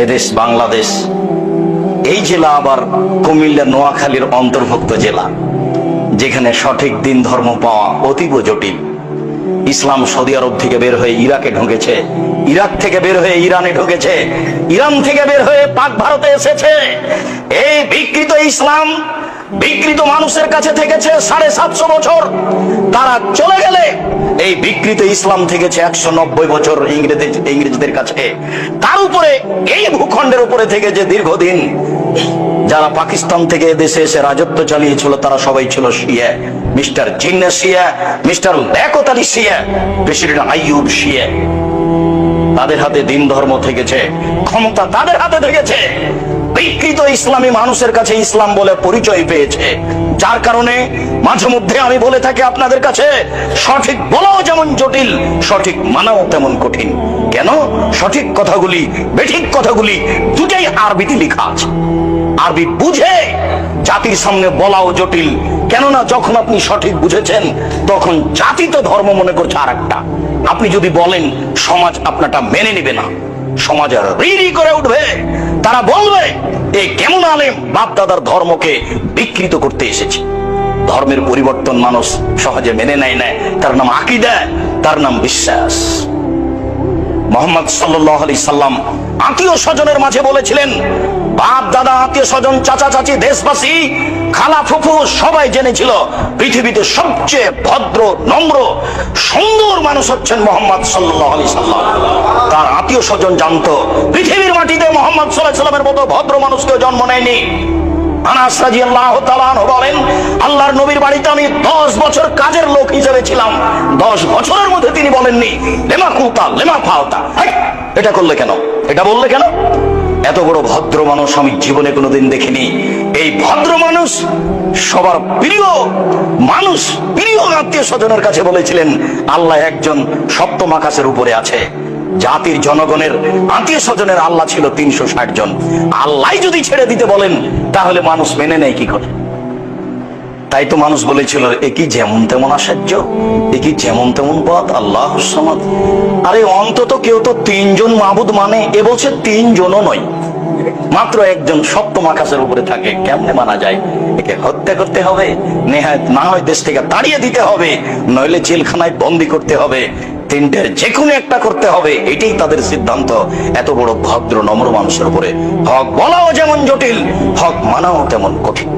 এদেশ বাংলাদেশ, এই জেলা আবার কুমিল্লা নোয়াখালীর অন্তর্ভুক্ত জেলা, যেখানে সঠিক দিন ধর্ম পাওয়া অতীব জটিল। ইসলাম সৌদি আরব থেকে বের হয়ে ইরাকে ঢুকেছে, ইরাক থেকে বের হয়ে ইরানে ঢুকেছে, ইরান থেকে বের হয়ে পাক ভারতে এসেছে। এই বিকৃত ইসলাম বিকৃত মানুষের কাছে থেকেছে 750 বছর। তারা চলে গেলে এই বিকৃত ইসলাম থেকেছে 190 বছর ইংরেজদের কাছে। তার উপরে এই ভূখণ্ডের উপরে থেকেছে দীর্ঘদিন। যারা পাকিস্তান থেকে দেশে এসে রাজত্ব চালিয়েছিল তারা সবাই ছিল শিয়া। মিস্টার জিন্না শিয়া, মিস্টার লিয়াকত আলী শিয়া, প্রেসিডেন্ট আইয়ুব শিয়া। তাদের হাতে দিন ধর্ম থেকেছে, ক্ষমতা তাদের হাতে থেকেছে। বিকৃত ইসলামী মানুষের কাছে ইসলাম বলে পরিচয় পেয়েছে, যার কারণে মাঝে মধ্যে আমি বলে থাকি আপনাদের কাছে, সঠিক বলাও যেমন জটিল, সঠিক মানাও তেমন কঠিন। কেন? সঠিক কথাগুলি, বেঠিক কথাগুলি দুটাই আরবিতে লেখা আছে। আরবি বুঝে জাতির সামনে বলাও জটিল। কেননা যখন আপনি সঠিক বুঝেছেন তখন জাতি তো ধর্ম মনে করছে আর একটা। আপনি যদি বলেন, সমাজ আপনারটা মেনে নেবে না, সমাজ রি করে উঠবে। তারা বলবে, এই কেমন আলেম বাপ দাদার ধর্মকে বিকৃত করতে এসেছে। ধর্মের পরিবর্তন মানুষ সহজে মেনে নেয় না, তার নাম আকীদা, তার নাম বিশ্বাস। মুহাম্মদ সাল্লাল্লাহু আলাইহি সাল্লাম আত্মীয় স্বজনের মাঝে বলেছিলেন, বাপ দাদা, আত্মীয় স্বজন, চাচা চাচি, দেশবাসী, খালা ফুফু সবাই জেনেছিল পৃথিবীতে সবচেয়ে ভদ্র, নম্র, সুন্দর মানুষ হচ্ছেন মুহাম্মদ সাল্লাল্লাহু আলাইহি সাল্লাম। তার আত্মীয় স্বজন জানতো পৃথিবীর মাটিতে মুহাম্মদ সাল্লাল্লাহু আলাইহি সাল্লামের মতো ভদ্র মানুষ কেউ জন্ম নেয়নি। আনাস রাদিয়াল্লাহু তাআলা আনহু বলেন, আল্লাহর নবীর বাড়িতে আমি 10 বছর কাজের লোক হিসেবে ছিলাম। 10 বছরের মধ্যে তিনি বলেননি লেমা কুতা লেমা ফাওতা, এটা করলে কেন, এটা বললে কেন। এত বড় ভদ্র মানুষ আমি জীবনে কোনোদিন দেখিনি। এই ভদ্র মানুষ সবার প্রিয় মানুষ, প্রিয় আত্মীয় স্বজনের কাছে বলেছিলেন, আল্লাহ একজন, সপ্তম আকাশের উপরে আছে। জাতির জনগণের আত্মীয় স্বজনের আল্লাহ ছিল 360 জন। আল্লাহ যদি ছেড়ে দিতে বলেন তাহলে মানুষ মেনে নেয় কি করে? তাই তো মানুষ বলেছিল, এ কি যেমন তেমন আশ্চর্য, এ কি যেমন তেমন পথ, আল্লাহুস সামাদ। আরে অন্তত কেউ তো 3 জন মাবুদ মানে, এ বলছে 3 জনও নয়, মাত্র একজন সপ্তম আকাশের উপরে থাকে। কেমনে মানা যায়? একে হত্যা করতে হবে, নেহাত না হয় দেশ থেকে তাড়িয়ে দিতে হবে, নইলে জেলখানায় বন্দী করতে হবে, তিনটের যে কোনো একটা করতে হবে। এটাই তাদের সিদ্ধান্ত। এত বড় ভদ্র নম্র মানুষের উপরে হক বলাও যেমন জটিল, হক মানাও তেমন কঠিন।